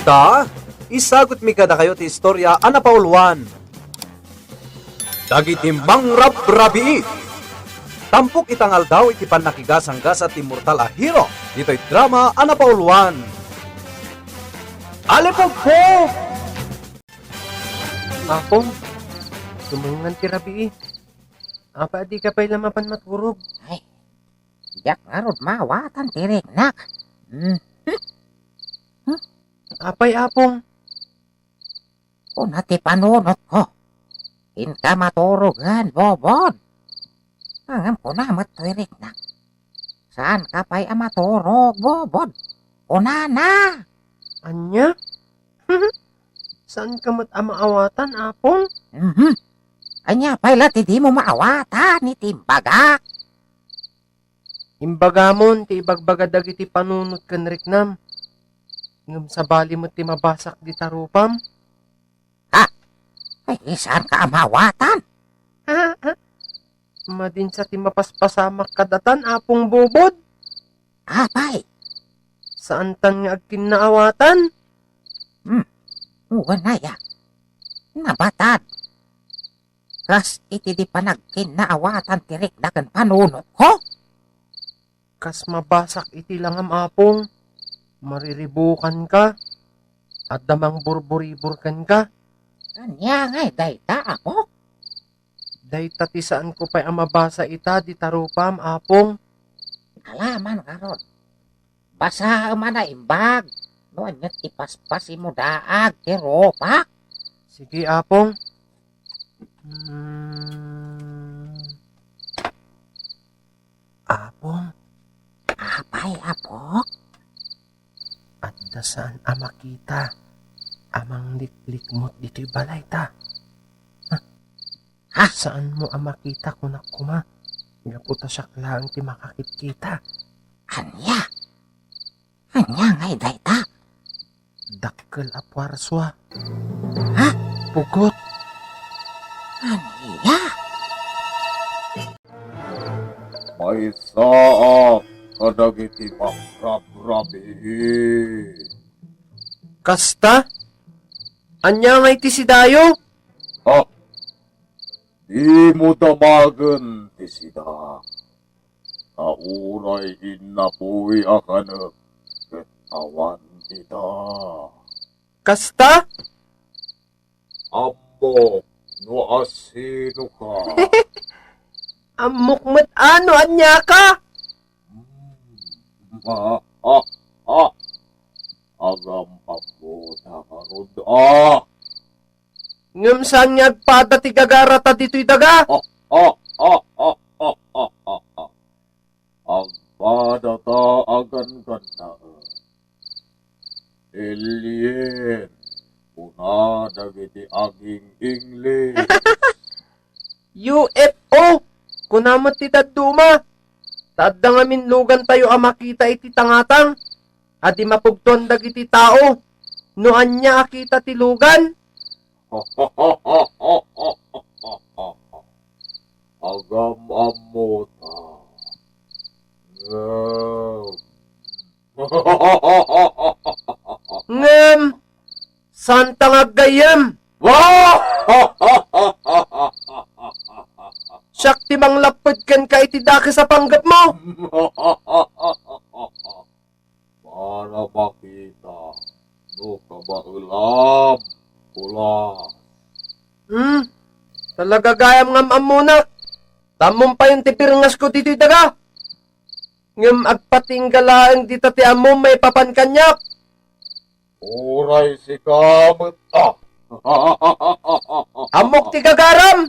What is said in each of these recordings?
Ita, isagot mi kada kayo ti istorya Ana Pauluan. Dagiti mangrab-rabii. Tampok itangal daw iti panakigasanggas at immortal a hero. Dito'y drama Ana Pauluan. Alipog po! Apong, sumungan ti rabi. Apa di ka pa'y lamapan maturog? Ay, yak arod mawatan tirik nak. Apay apong, Kung nati panunot ko, inka maturugan, bobod. Angam ko na matirik nak. Saan ka pa'y amaturog, bobod? Unana. anya? Saan ka amaawatan, apong? Anya pa'y lati di mo maawatan ni Timbaga. Imbagamon, ti ibagbaga dagiti panunot kan riknam. Ngam sa bali mo ti mabasak di tarupam. Ay, saan ka amawatan? Madinsa ti mapaspasamak kadatan, apong bobod. Apay, Saan tan nga agkinaawatan? uwanaya. Nabatad. Kas iti di panagkin naawatan tirik na kan panunot ko. Kas mabasak iti langam apong. Mariribukan ka. At damang burburiburkan ka. Anya ngay, dayta ako. Dahita ti saan ko pa'y amabasa ita di tarupam, apong. Alaman karon. Basa man na imbag. Noon yun ipaspasi mo daag, tiropak. Sige, apong. Apong, Apay, apok. at dasaan amakita. Amang liklik mo't dito'y balay ta. Ha? Saan mo amakita kunak kuma? Gaputa siya lang ti makakikita. Anya? Anya ngay, dayta. Dakkel apwarswa. Ha? Pugot. Anya? May saak kadagiti mangrab-rabi. Kasta? Anya nga iti si Dayo? Ha? Di mo damagan ti sida. Kauray inapuy akanak ket awan ita. Kasta? Ammo no asino ka. Amok ano, anya ka? Ha ha ha. Agam pamuta karod. Ah! Ngam saan nga agpada ti gagarata dito'y daga? Agpada agan ganda. Alien. Una dagiti aging English. UFO! Kunamat ti taduma. Tadda nga minlugan tayo makita iti tangatang. Adi mapugton dagiti tao. No anya akita ti lugan. Agam amuta. Ngem, santa nga gayem. Siyak ti manglapod ken ka iti daki sa panggap mo. Para makita, no kabaulam, pula. Talaga gayam ngam amuna. Tamon pa yung tipirngas ko dito'y daga. Ngem agpatinggalaang dita ti amom may papankanyak. Uray si kamot. Amok ti gagaram.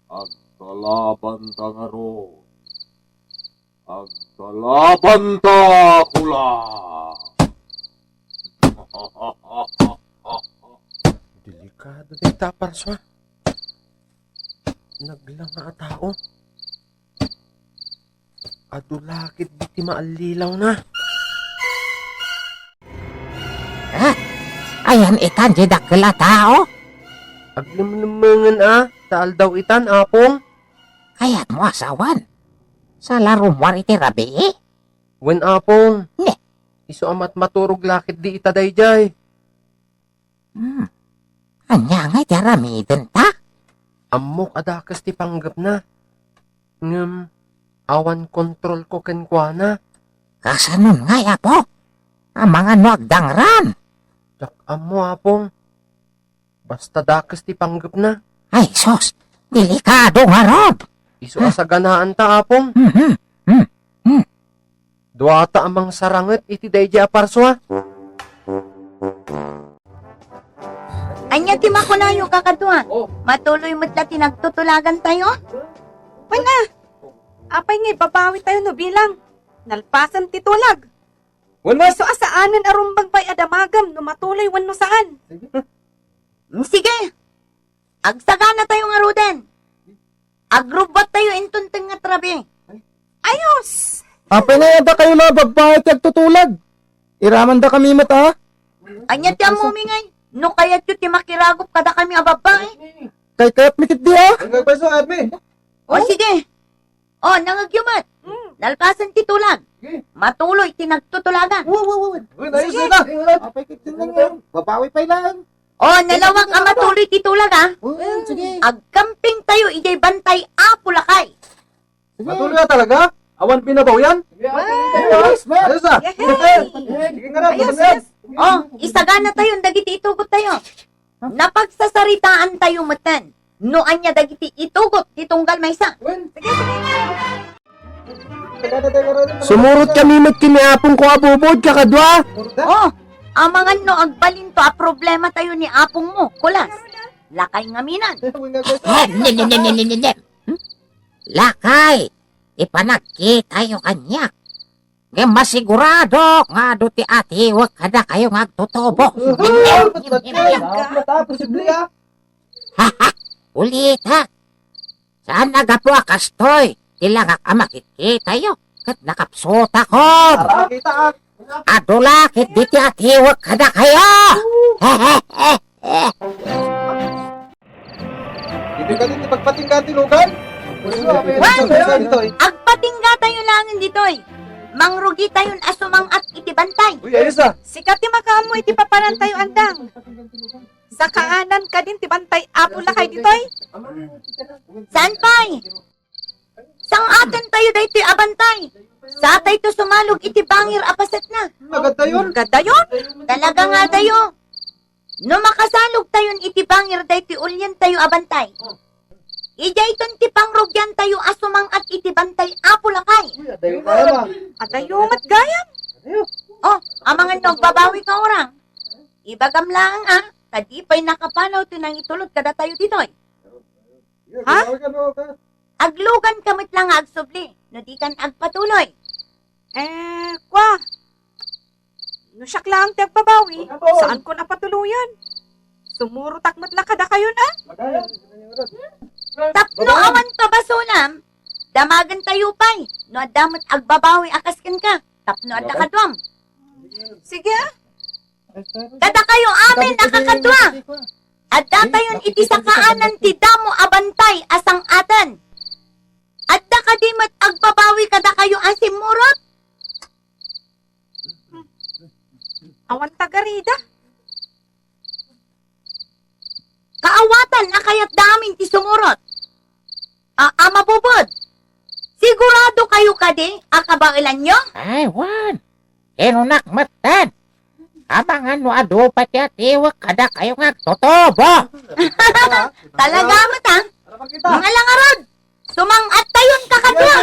Agkalaban ta nga ro. Agkalaban ta kula. Delikado din taparswa. Naglang nga tao. Adulakit di ti maalilaw na. Ayan itan di dakila tao. Aglimlimangan taal daw itan, apong. Kaya't mo asawan. Sa larumwar iti rabi. Wen apong. Iso amat maturog lakit di ita dayjay. Anya nga jaramiden ta? Amok adakas ti panggap na. Awan kontrol ko kenkwana. Kasanon nga apo? Ang mga nuagdangran. Jak amo apong. Basta dakas ti panggap na. Ay sos, delikado nga ron. Iso asaganaan ta apong. Duata amang saranget iti dayjay aparswa. Anya ti makunayo kakadwa. Matuloy mo't na tinagtutulagan tayo. Wala. Apay nga babawi tayo no bilang. Nalpasan titulag. Wala So asaanan arumbag pa'y adamagam no matuloy wano saan. Sige. Agsagana tayo nga ruden. Agrubat tayo intunteng nga trabi. Ayos! Apay na yata kayo na babae kag tutulag. Iraman da kami mata. Anya ti amumingay. No kayat yu ti makiragop kada kami ababay. Kay kayat mikit di ah. Nagpaso, Admi. O sige. O nangagyumat. Nalpasan titulag. Matuloy tinagtutulagan. Uy, ayos na. Apay kitin lang yan. Babawi pa lang. O nalawag ang matuloy titulag ha. Sige. Agkamping tayo ijay bantay apulakay. Matuloy na talaga? Awan pinabaw yan? Ayos ba? Ayos na. Sige nga na, Ayos, tuloy na. ayos. O, isagana tayo, dagiti itugot tayo. Napagsasaritaan tayo matan. No anya dagiti itugot, titunggal maysa. Sumurot kami mat kiniapong ko abubod kakadwa. O, amangan no agbalin to a problema tayo ni apong mo, kulas. Lakay ngaminan. Lakay, ipanagki tayo kanyak. Nga masigurado nga do ti ati wag kada kayo nga agtutubo. Ulit ha. Saan nagapo kastoy? Tila nga kamakikita tayo. Kat nakapsota ko. Adulakit di ti ati wag kada kayo. Hindi ka din ipagpatinggan tilugan? Agpatingga tayo langin ditoy. Mangrugi tayon asumang at itibantay. Uy, ayos na. Sikat ti makamo iti paparan tayo andang. Sa kaanan ka din ti bantay apulakay ditoy. Saan pa'y? Sang atin tayo dahi ti abantay. Sa tay to sumalog iti bangir apaset na. Agad tayo. Ganda yun. Talaga nga tayo. No makasalog tayon iti bangir dahi ti ulyan tayo abantay. Ija iton ti pangrugyan tayo asumang at iti bantay apulakay. Adayumat gayam. Oh, amangan no babawi ka orang. Ibagam lang kadipay nakapanaw tinang itulot kada tayo ditoy. Ha? Aglugan kamit lang agsubli, no di kan agpatuloy. Kwa. No siyak lang ti agbabawi. Saan ko napatuluyan? Sumuro takmat lang kada kayo na. Tapno awan pa basulam, damagan tayo pa'y, no adamot agbabawi akaskan ka, tapno adda kadwam. Sige. Kada kayo amin nakakadwa. Adda tayon iti sa kaanan ti damo abantay asang atan. Adda kadimot agbabawi kada kayo asimurot. Awan tagarida. Kaawatan na kayat daming ti sumurot. Mabubod. Sigurado kayo kadi, akabailan nyo? Ay, wan. Pero nakmatan. Abangan no ado pati ati wag kada kayo nga agtutubo. Talaga mo mga langarod. Sumangat tayon kakadwa.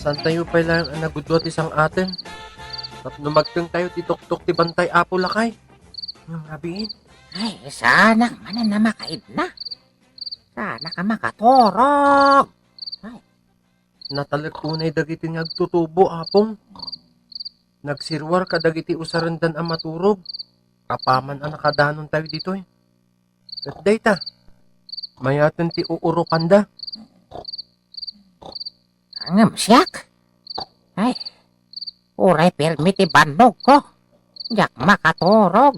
Saan tayo pa lang ang nagudwat isang atin? Tapno magteng tayo titok-tok ti bantay apulakay. Yung rabiin. Ay, sana man na makaid na. Sana ka makatorog. Natalagtunay dagiti nga agtutubo apong. Nagsirwar ka dagiti usarandan ang maturog. Kapaman ang nakadanon tayo dito eh. At dayta, mayaten ti uurukan da. Angam siyak. Ay, uray permiti bandog ko. Jak makatorog.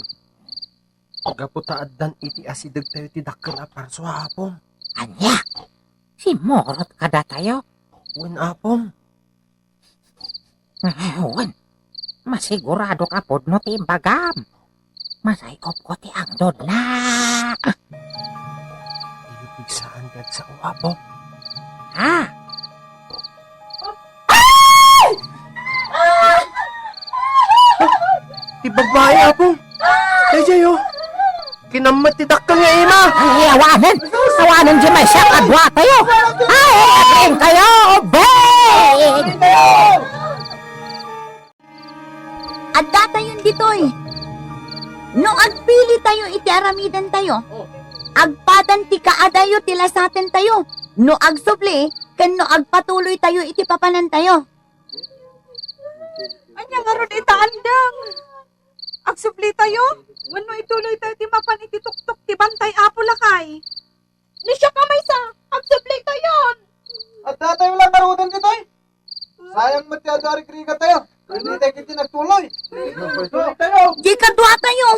Gaputaaddan iti asidag tayo ti dakkel aparso hapon. Anya, si Morot kada tayo. Wen apong. Wan, masigurado ka pod no ti imbagam. Masayop ko ti angdod na. Ibig saan dad sa uapong. Ha? Ti babae apong. Dayjay oh. Kinamat ti dakkel nga ima. Ay, awanan. Awanan di may siya kadwa tayo. Ay, aging kayo, obey! At data yun ditoy. No agpili tayo iti aramidan tayo. Agpadan ti kaadayo tila sa atin tayo. No agsubli, ken no agpatuloy tayo iti papanan tayo. Anya nga ron itaandang. Agsubli tayo. Wano ituloy tayo ti mapan iti tuktok ti bantay apo lakay. Ni siya kamay sa. Agsubli tayo. At tatay wala karudan dito eh. Sayang matyadari kriga tayo. Hindi tayo kiti nagtuloy. Di kadwa tayo.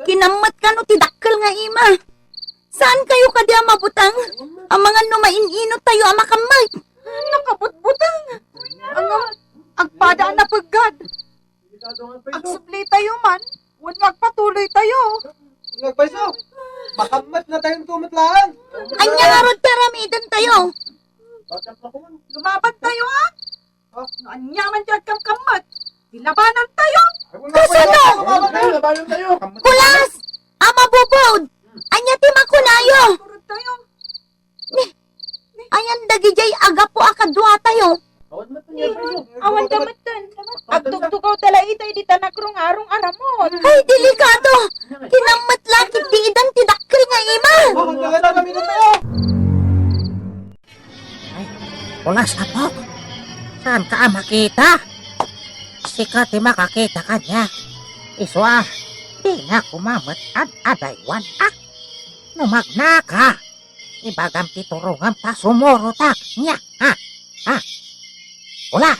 Kinamat ka no ti dakkel nga ima. Saan kayo kadya mabutang? Ang mga numain-inot tayo ang makamay. Nakabutbutang. Ang agpada na paggad. Agsubli tayo man. Wano agpatuloy tayo. Nagpaiso. Makamat na tayong tumatlaan. Anya nga rod taramidan tayo. Lumaban tayo ha. Anyaman dyan kang kamat. Dilabanan tayo. Kasano? Labanan tayo. Kulas! Ama bubod! Anya ti makunayo! Turod tayo. Ayan dagijay aga po akadwa tayo. Awan damatan. Agtugtugaw tala itay di tanakrong arong aramon. Ay, delikado! Kinamat lakit ti idan ti dakkel nga ima! Magkakita kami na tayo. Ulas apok. Saan ka makita? Sikat ti makakita ka niya. Iswa, di na kumamat at adaywan ak. Numagna ka. Ibagam ti turungan ta sumurutak niya. Ha? Ha? Ulas!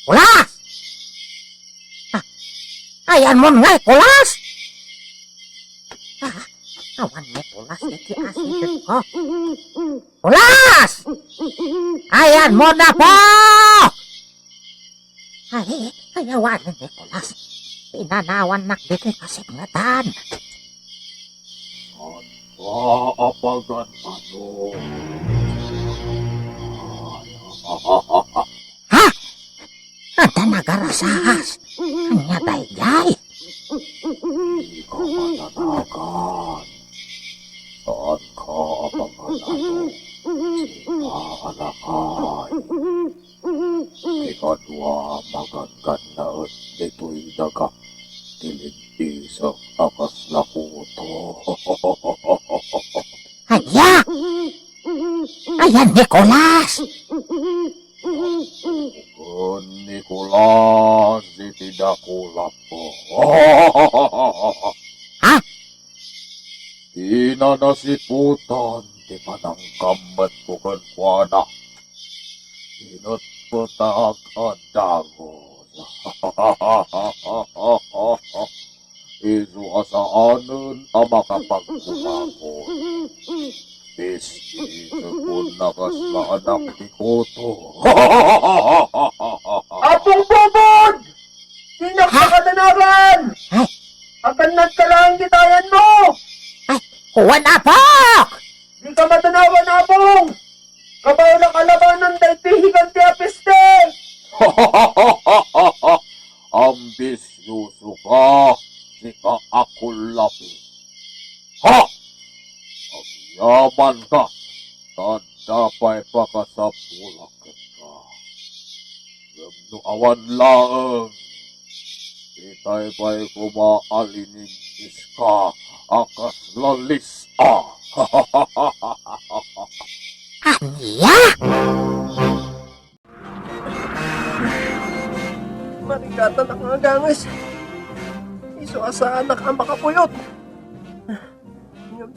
Ulas! Ha? Ayan mo nga, kulas! Awan mo kulas, iti asidot ko. Kulas! Ayan mo na po! Ay, ayawanan ni kulas. Pinanawan nak dito kasignatan. Apagan ano? Ha? Anda nagarasahas. Kanya dayjay. Di ka matanagan. Saan ka apagan ano? Alakay. Ikadwa maganggan na at dito'y daga. Tilintisang akas lakuto. Anya! Ayan, Nicolas! Nicolas, itidakulap po. Ha? Inanasiputan, di panangkamat ko kanwana. Inatpatag at dagos. Isu asaanan ang makapagkumapon. Pisti sepun nakas na anak ni Koto. Apong bubod! Inak sa katanagan! Ay. Akan nagkalaang kitayan mo! Huwan apok! Di ka matanawan, Apong! Kabaw na kalabanan tayo tihigan ti apiste! Ambisyoso ka, di ka akulapi. Ha! Ang yaman ka, tandapay pa ka sa pulakan ka. Gamno awan laeng, itay pa'y kumaalinig iska, akas lalis Anya! Marigatan ang agangas. Iso asaan na ka makapuyot.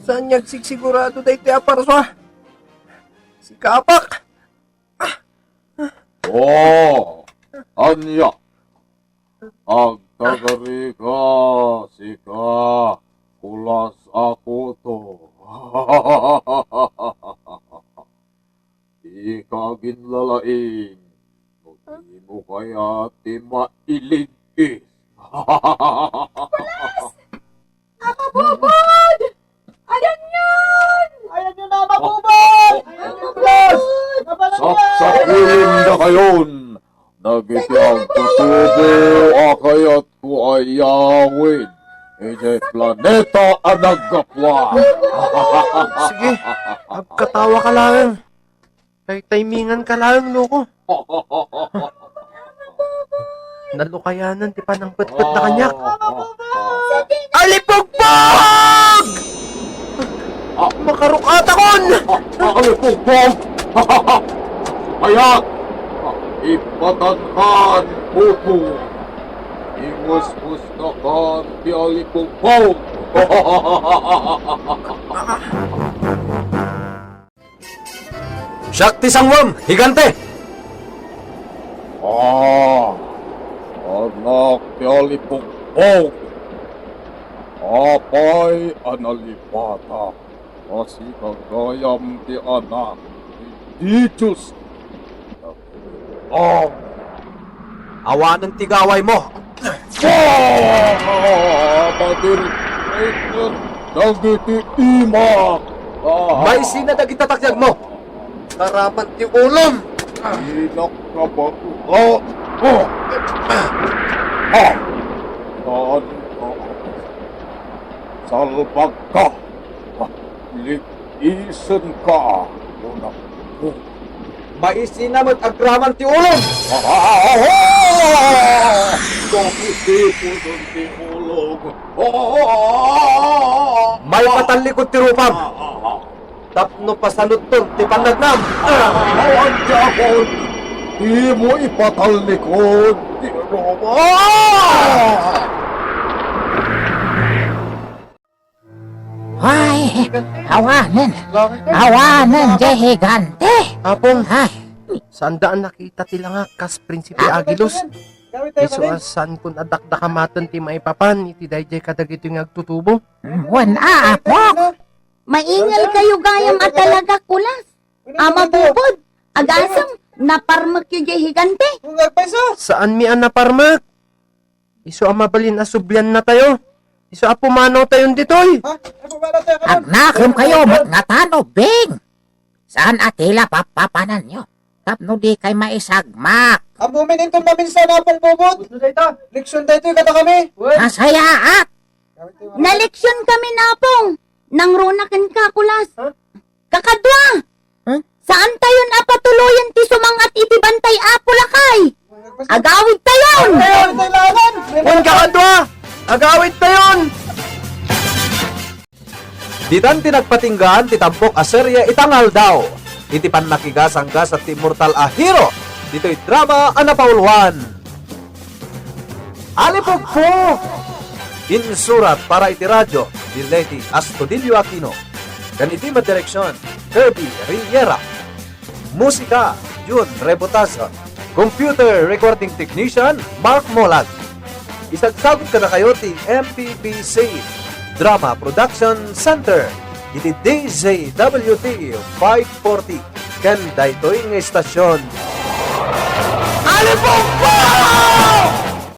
Saan nagsigsigurado dahi ti aparswa? Si Kapak! Oh, anya. Ang tagari ka, sika, kulas ako to. Di ko kaya ti mailigis. Mabubod! Ayan yun! Ayan nyo na, mabubod! Ayan nyo, Blas! Nabalan niya! Saksakulin na kayon. Nagitiang tutubo akayat ko ay yawin. Ije planeta ang nagkapwa. Sige, agkatawa ka lang. Kay timingan ka lang, loko. Nalukayanan, ti panang pet-pet na kanyak. Alipugpog! Makarukata kon! Alipugpog! Hayat! Ipatanhan pupo! Imus-mus na kan di alipugpog! Shakti Sangwam, higante! Anak di alipugpog! Apay analipata! Kasi kagayam di anak di Diyos! Awanan tigaway mo! Padir, nagiti imak! May sinadagit tatakyag mo! Taraman ti ulom! Inak ka ba? Saan ka? Salbag ka! Likisan ka! Unak ko! May sinamot agraman ti ulom! Bakit di po doon ti ulog? May patalikod ti rupam! Tapno pasanod ton ti pannagnam! Anjakon! Di mo ipatalikod! Di Roma! Ay, awanan! Awanan, je higante! Apong, Ay, saan daan nakita tila nga kas Prinsipe Agilos? Gamit tayo Iso pa rin. asan kun adakdakamatan ti maipapan, iti dayjay kadagito yung agtutubo. wala apok! Maingal kayo gayam at talaga kulas. Ama bubod, agasam, naparmak yung higante. Kung nagpaiso! Saan mi ang naparmak? Iso ang mabalin asubyan na tayo. Iso apumanaw tayon ditoy. Ha? Ano ba na tayo kanan? Agnakim kayo mga tano, Bing! Saan atila papapanan nyo? Tapno di kay maisagmak. Ang bumininton maminsan na pong bubod. Leksyon tayo kata kami. Masayaat! Naleksyon kami napong. Nang runakan ka kulas. Kakadwa! Huh? Saan tayo napatuloyan ti sumangat iti bantay apulakay? Agawid tayon! Ayun, kailangan! Kung kakadwa, agawit tayon! Ditan tinagpatinggaan ti tampok a serye itangal daw. Iti pannakigasanggas at ti immortal a hero. Dito'y drama a napauluan. Alipugpog! Insurat para iti radyo di Leti Astudillo Aquino. Dan iti madireksyon Kirby Riera. Musika Jun Rebotazo. Computer Recording Technician Mark Molag. Isagsagot ka na kayo ti MPPC Drama Production Center. Iti DJWT 540. Ken daytoy nga istasyon. Alipugpog!